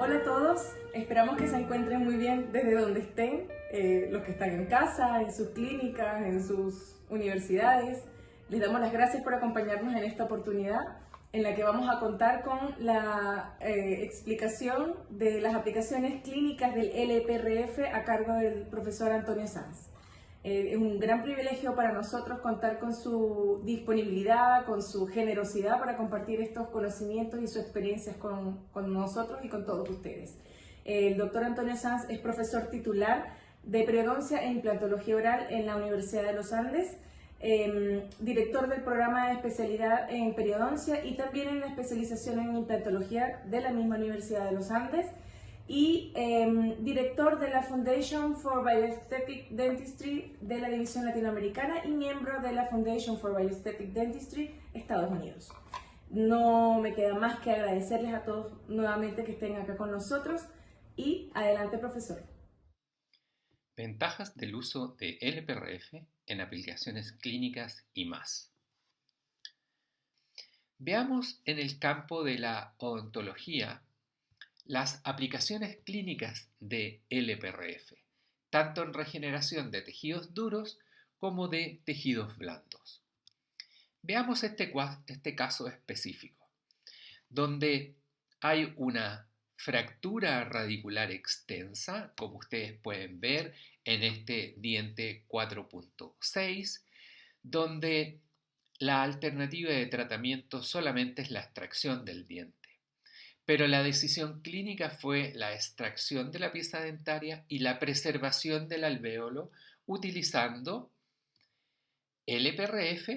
Hola a todos, esperamos que se encuentren muy bien desde donde estén, los que están en casa, en sus clínicas, en sus universidades. Les damos las gracias por acompañarnos en esta oportunidad en la que vamos a contar con la explicación de las aplicaciones clínicas del LPRF a cargo del profesor Antonio Sanz. Es un gran privilegio para nosotros contar con su disponibilidad, con su generosidad para compartir estos conocimientos y sus experiencias con nosotros y con todos ustedes. El doctor Antonio Sanz es profesor titular de periodoncia e implantología oral en la Universidad de los Andes, director del programa de especialidad en periodoncia y también en la especialización en implantología de la misma Universidad de los Andes, y director de la Foundation for Bioaesthetic Dentistry de la División Latinoamericana y miembro de la Foundation for Bioaesthetic Dentistry Estados Unidos. No me queda más que agradecerles a todos nuevamente que estén acá con nosotros y adelante, profesor. Ventajas del uso de LPRF en aplicaciones clínicas y más. Veamos en el campo de la odontología las aplicaciones clínicas de LPRF, tanto en regeneración de tejidos duros como de tejidos blandos. Veamos este caso específico, donde hay una fractura radicular extensa, como ustedes pueden ver en este diente 4.6, donde la alternativa de tratamiento solamente es la extracción del diente. Pero la decisión clínica fue la extracción de la pieza dentaria y la preservación del alvéolo utilizando LPRF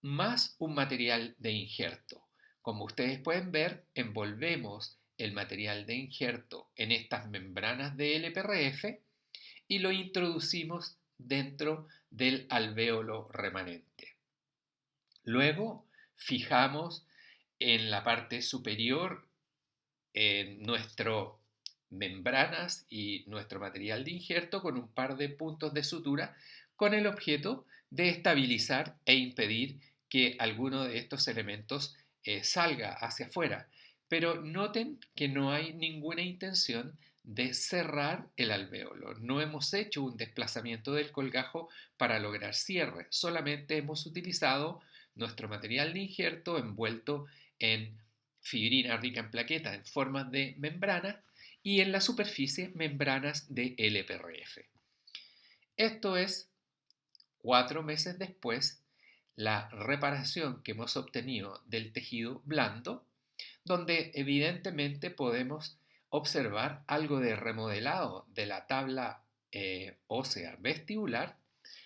más un material de injerto. Como ustedes pueden ver, envolvemos el material de injerto en estas membranas de LPRF y lo introducimos dentro del alvéolo remanente. Luego fijamos en la parte superior nuestras membranas y nuestro material de injerto con un par de puntos de sutura con el objeto de estabilizar e impedir que alguno de estos elementos salga hacia afuera. Pero noten que no hay ninguna intención de cerrar el alvéolo. No hemos hecho un desplazamiento del colgajo para lograr cierre. Solamente hemos utilizado nuestro material de injerto envuelto en fibrina rica en plaquetas en forma de membrana y en la superficie membranas de LPRF. Esto es 4 meses después la reparación que hemos obtenido del tejido blando, donde evidentemente podemos observar algo de remodelado de la tabla ósea vestibular.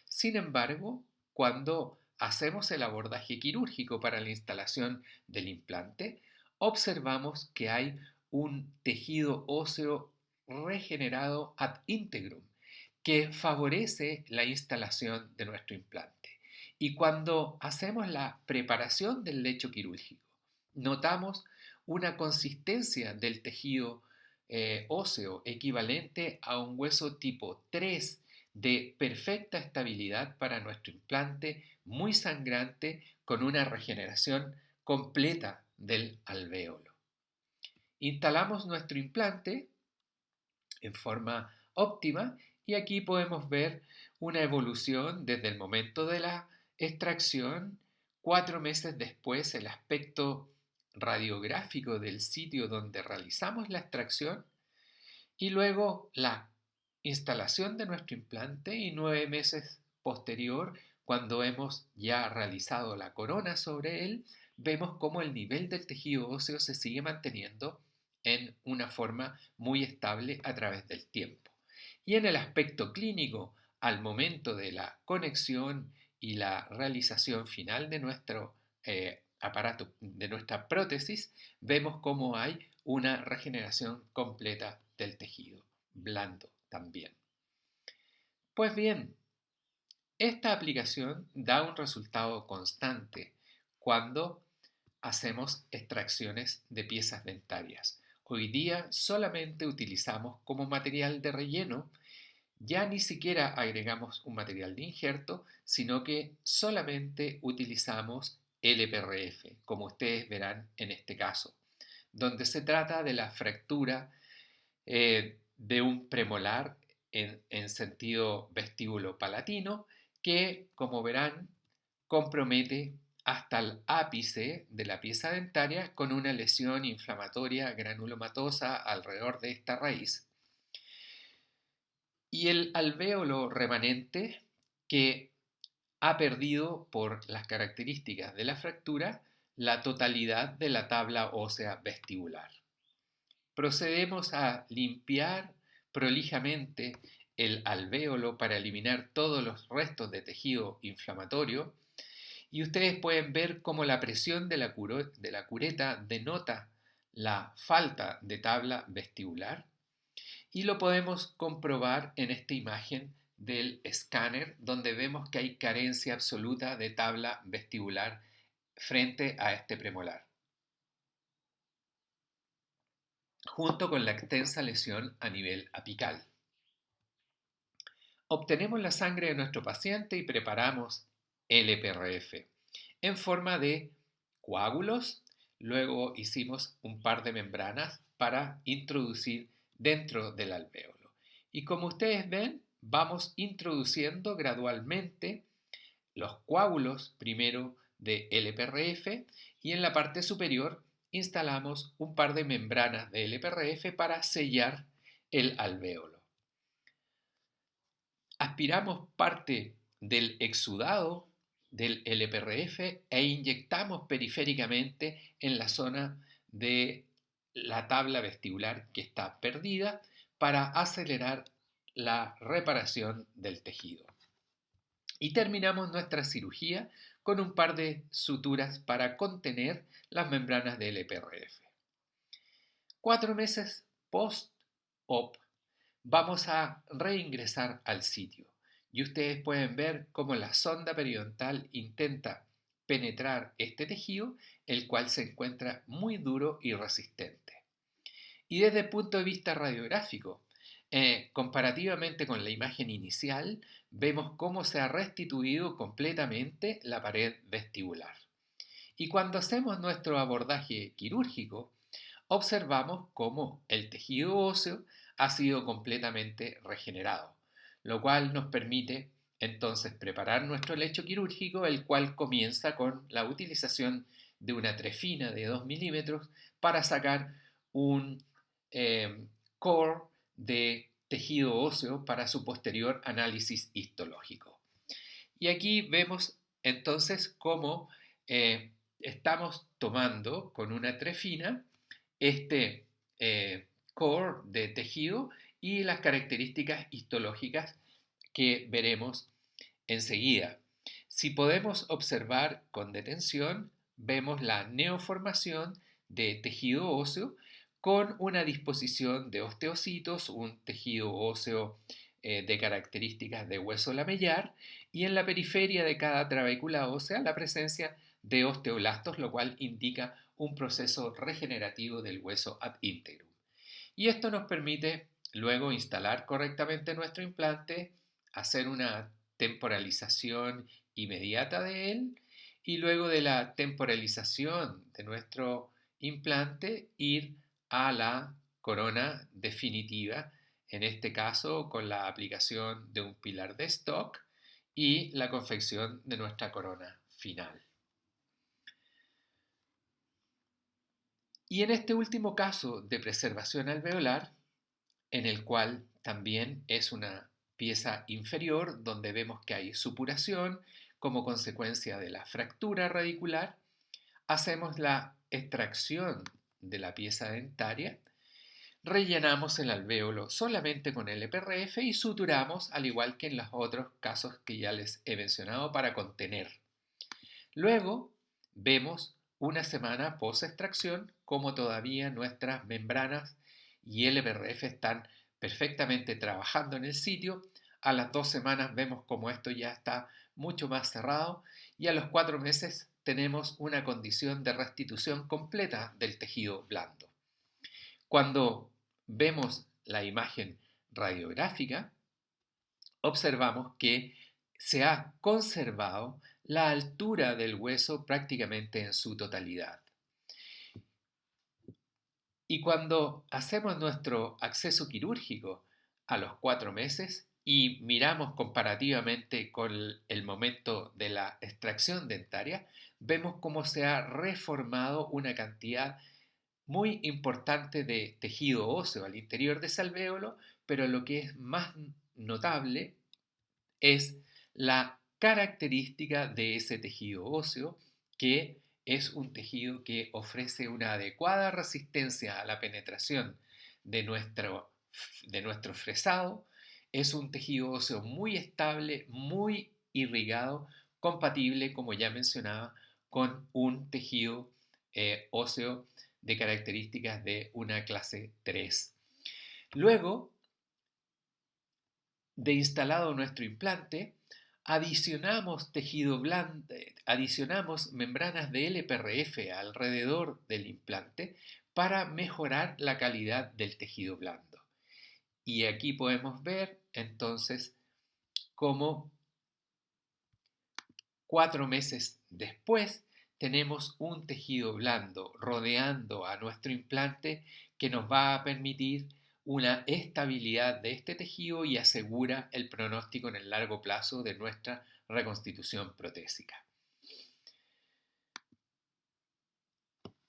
Sin embargo, cuando hacemos el abordaje quirúrgico para la instalación del implante, observamos que hay un tejido óseo regenerado ad integrum que favorece la instalación de nuestro implante. Y cuando hacemos la preparación del lecho quirúrgico, notamos una consistencia del tejido óseo equivalente a un hueso tipo 3 de perfecta estabilidad para nuestro implante, muy sangrante, con una regeneración completa del alvéolo. Instalamos nuestro implante en forma óptima y aquí podemos ver una evolución desde el momento de la extracción, 4 meses después el aspecto radiográfico del sitio donde realizamos la extracción y luego la instalación de nuestro implante y 9 meses posterior, cuando hemos ya realizado la corona sobre él, vemos cómo el nivel del tejido óseo se sigue manteniendo en una forma muy estable a través del tiempo. Y en el aspecto clínico, al momento de la conexión y la realización final de nuestro aparato, de nuestra prótesis, vemos cómo hay una regeneración completa del tejido blando también. Pues bien, esta aplicación da un resultado constante cuando hacemos extracciones de piezas dentarias. Hoy día solamente utilizamos como material de relleno, ya ni siquiera agregamos un material de injerto, sino que solamente utilizamos LPRF, como ustedes verán en este caso, donde se trata de la fractura de un premolar en sentido vestíbulo-palatino que, como verán, compromete hasta el ápice de la pieza dentaria con una lesión inflamatoria granulomatosa alrededor de esta raíz. Y el alvéolo remanente, que ha perdido por las características de la fractura la totalidad de la tabla ósea vestibular. Procedemos a limpiar prolijamente el alvéolo para eliminar todos los restos de tejido inflamatorio y ustedes pueden ver cómo la presión de la cureta denota la falta de tabla vestibular y lo podemos comprobar en esta imagen del escáner donde vemos que hay carencia absoluta de tabla vestibular frente a este premolar, junto con la extensa lesión a nivel apical. Obtenemos la sangre de nuestro paciente y preparamos LPRF en forma de coágulos. Luego hicimos un par de membranas para introducir dentro del alvéolo. Y como ustedes ven, vamos introduciendo gradualmente los coágulos primero de LPRF y en la parte superior instalamos un par de membranas de LPRF para sellar el alvéolo. Aspiramos parte del exudado del LPRF e inyectamos periféricamente en la zona de la tabla vestibular que está perdida para acelerar la reparación del tejido. Y terminamos nuestra cirugía con un par de suturas para contener las membranas del LPRF. 4 meses post-op vamos a reingresar al sitio y ustedes pueden ver cómo la sonda periodontal intenta penetrar este tejido, el cual se encuentra muy duro y resistente. Y desde el punto de vista radiográfico, comparativamente con la imagen inicial, vemos cómo se ha restituido completamente la pared vestibular. Y cuando hacemos nuestro abordaje quirúrgico, observamos cómo el tejido óseo ha sido completamente regenerado, lo cual nos permite entonces preparar nuestro lecho quirúrgico, el cual comienza con la utilización de una trefina de 2 milímetros para sacar un core de tejido óseo para su posterior análisis histológico. Y aquí vemos entonces cómo estamos tomando con una trefina este core de tejido y las características histológicas que veremos enseguida. Si podemos observar con detención, vemos la neoformación de tejido óseo con una disposición de osteocitos, un tejido óseo de características de hueso lamellar y en la periferia de cada trabécula ósea la presencia de osteoblastos, lo cual indica un proceso regenerativo del hueso ad integrum. Y esto nos permite luego instalar correctamente nuestro implante, hacer una temporalización inmediata de él y luego de la temporalización de nuestro implante ir a la corona definitiva, en este caso con la aplicación de un pilar de stock y la confección de nuestra corona final. Y en este último caso de preservación alveolar, en el cual también es una pieza inferior donde vemos que hay supuración como consecuencia de la fractura radicular, hacemos la extracción de la pieza dentaria, rellenamos el alvéolo solamente con el LPRF y suturamos al igual que en los otros casos que ya les he mencionado para contener. Luego vemos una semana post extracción como todavía nuestras membranas y el LPRF están perfectamente trabajando en el sitio. A las 2 semanas vemos como esto ya está mucho más cerrado y a los 4 meses tenemos una condición de restitución completa del tejido blando. Cuando vemos la imagen radiográfica, observamos que se ha conservado la altura del hueso prácticamente en su totalidad. Y cuando hacemos nuestro acceso quirúrgico a los 4 meses y miramos comparativamente con el momento de la extracción dentaria, vemos cómo se ha reformado una cantidad muy importante de tejido óseo al interior de ese alvéolo, pero lo que es más notable es la característica de ese tejido óseo, que es un tejido que ofrece una adecuada resistencia a la penetración de nuestro fresado. Es un tejido óseo muy estable, muy irrigado, compatible, como ya mencionaba, con un tejido óseo de características de una clase 3. Luego de instalado nuestro implante, adicionamos tejido blando, adicionamos membranas de LPRF alrededor del implante para mejorar la calidad del tejido blando. Y aquí podemos ver entonces cómo 4 meses después tenemos un tejido blando rodeando a nuestro implante que nos va a permitir una estabilidad de este tejido y asegura el pronóstico en el largo plazo de nuestra reconstitución protésica.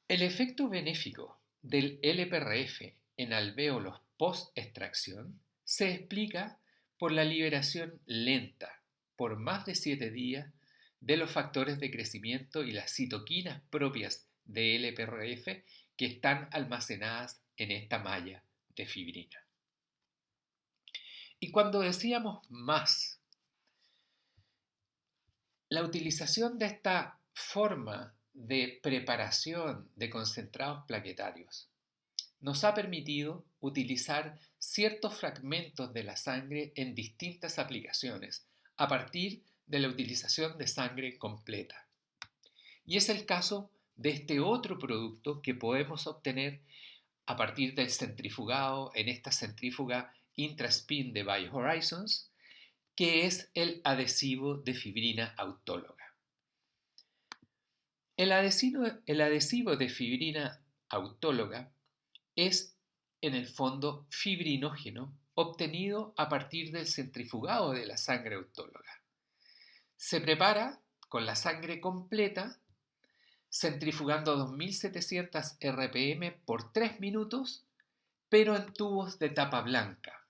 El efecto benéfico del LPRF en alvéolos post-extracción se explica por la liberación lenta, por más de 7 días, de los factores de crecimiento y las citoquinas propias de LPRF que están almacenadas en esta malla de fibrina. Y cuando decíamos más, la utilización de esta forma de preparación de concentrados plaquetarios nos ha permitido utilizar ciertos fragmentos de la sangre en distintas aplicaciones a partir de la utilización de sangre completa. Y es el caso de este otro producto que podemos obtener a partir del centrifugado en esta centrífuga Intraspin de BioHorizons, que es el adhesivo de fibrina autóloga. El adhesivo de fibrina autóloga es en el fondo fibrinógeno obtenido a partir del centrifugado de la sangre autóloga. Se prepara con la sangre completa, centrifugando a 2700 RPM por 3 minutos, pero en tubos de tapa blanca.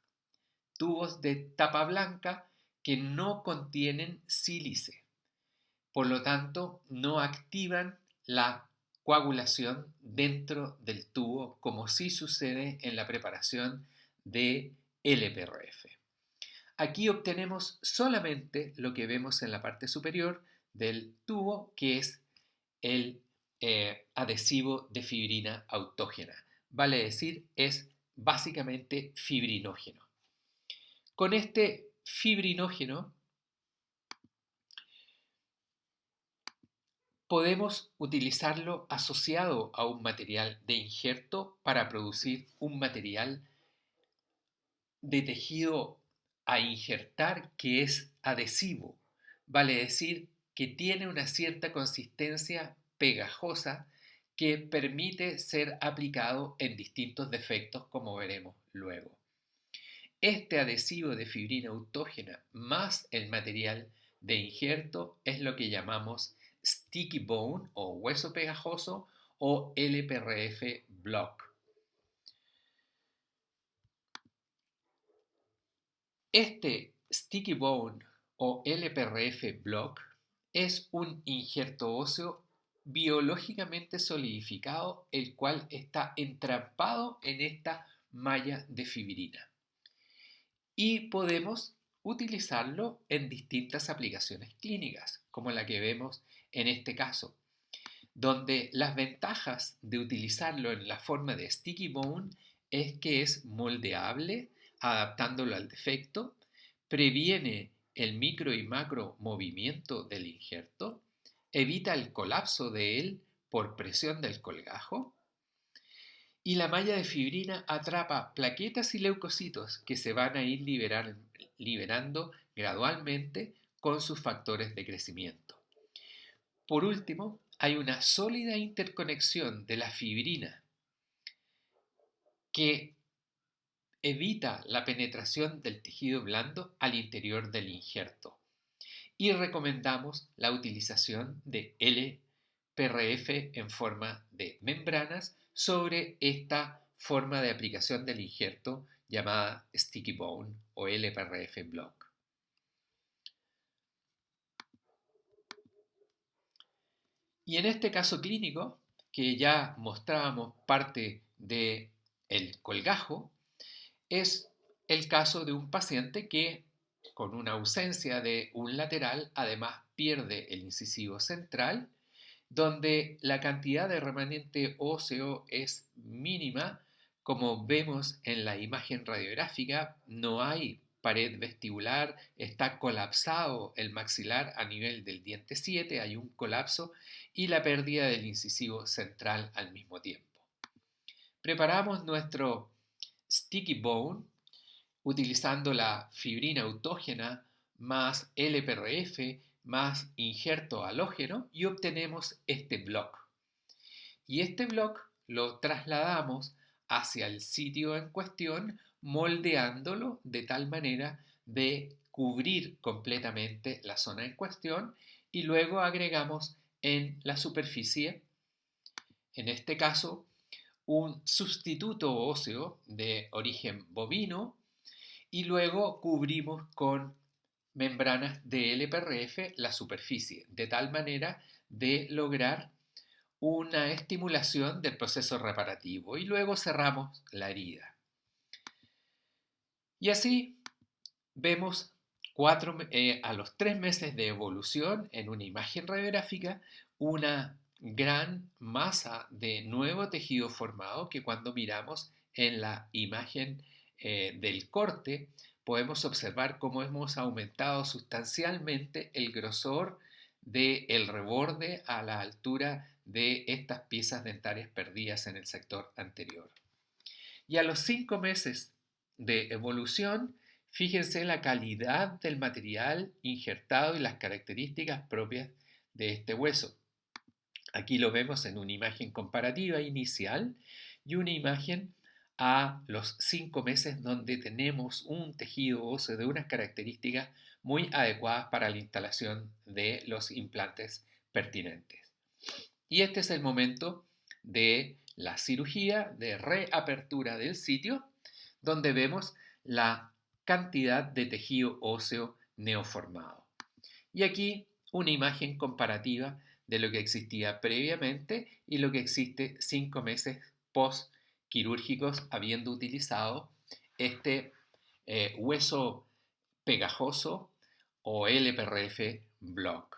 Tubos de tapa blanca que no contienen sílice. Por lo tanto, no activan la coagulación dentro del tubo, como sí sucede en la preparación de LPRF. Aquí obtenemos solamente lo que vemos en la parte superior del tubo, que es el adhesivo de fibrina autógena. Vale decir, es básicamente fibrinógeno. Con este fibrinógeno podemos utilizarlo asociado a un material de injerto para producir un material de tejido a injertar que es adhesivo. Vale decir que tiene una cierta consistencia pegajosa que permite ser aplicado en distintos defectos, como veremos luego. Este adhesivo de fibrina autógena más el material de injerto es lo que llamamos sticky bone o hueso pegajoso o LPRF block. Este sticky bone o LPRF block es un injerto óseo biológicamente solidificado, el cual está entrampado en esta malla de fibrina. Y podemos utilizarlo en distintas aplicaciones clínicas, como la que vemos en este caso, donde las ventajas de utilizarlo en la forma de sticky bone es que es moldeable, adaptándolo al defecto, previene el micro y macro movimiento del injerto, evita el colapso de él por presión del colgajo, y la malla de fibrina atrapa plaquetas y leucocitos que se van a ir liberando gradualmente con sus factores de crecimiento. Por último, hay una sólida interconexión de la fibrina que evita la penetración del tejido blando al interior del injerto. Y recomendamos la utilización de LPRF en forma de membranas sobre esta forma de aplicación del injerto llamada Sticky Bone o LPRF Block. Y en este caso clínico, que ya mostrábamos parte del colgajo, es el caso de un paciente que con una ausencia de un lateral además pierde el incisivo central, donde la cantidad de remanente óseo es mínima. Como vemos en la imagen radiográfica, no hay pared vestibular, está colapsado el maxilar a nivel del diente 7, hay un colapso y la pérdida del incisivo central al mismo tiempo. Preparamos nuestro sticky bone utilizando la fibrina autógena más LPRF más injerto halógeno y obtenemos este block. Y este block lo trasladamos hacia el sitio en cuestión, moldeándolo de tal manera de cubrir completamente la zona en cuestión y luego agregamos en la superficie, en este caso, un sustituto óseo de origen bovino y luego cubrimos con membranas de LPRF la superficie, de tal manera de lograr una estimulación del proceso reparativo y luego cerramos la herida. Y así vemos a los 3 meses de evolución en una imagen radiográfica una gran masa de nuevo tejido formado que cuando miramos en la imagen del corte podemos observar cómo hemos aumentado sustancialmente el grosor del reborde a la altura de estas piezas dentarias perdidas en el sector anterior. Y a los 5 meses de evolución, fíjense la calidad del material injertado y las características propias de este hueso. Aquí lo vemos en una imagen comparativa inicial y una imagen a los 5 meses donde tenemos un tejido óseo de unas características muy adecuadas para la instalación de los implantes pertinentes. Y este es el momento de la cirugía de reapertura del sitio, donde vemos la cantidad de tejido óseo neoformado. Y aquí una imagen comparativa de lo que existía previamente y lo que existe 5 meses post quirúrgicos habiendo utilizado este hueso pegajoso o LPRF block.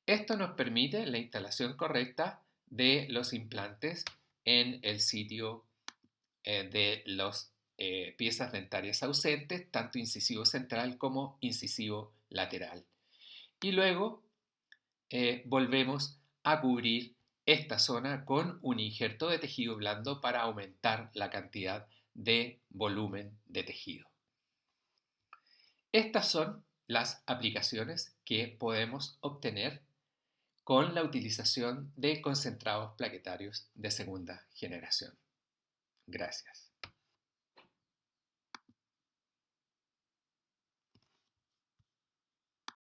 Esto nos permite la instalación correcta de los implantes en el sitio de las piezas dentarias ausentes, tanto incisivo central como incisivo lateral. Y luego volvemos a cubrir esta zona con un injerto de tejido blando para aumentar la cantidad de volumen de tejido. Estas son las aplicaciones que podemos obtener con la utilización de concentrados plaquetarios de segunda generación. Gracias.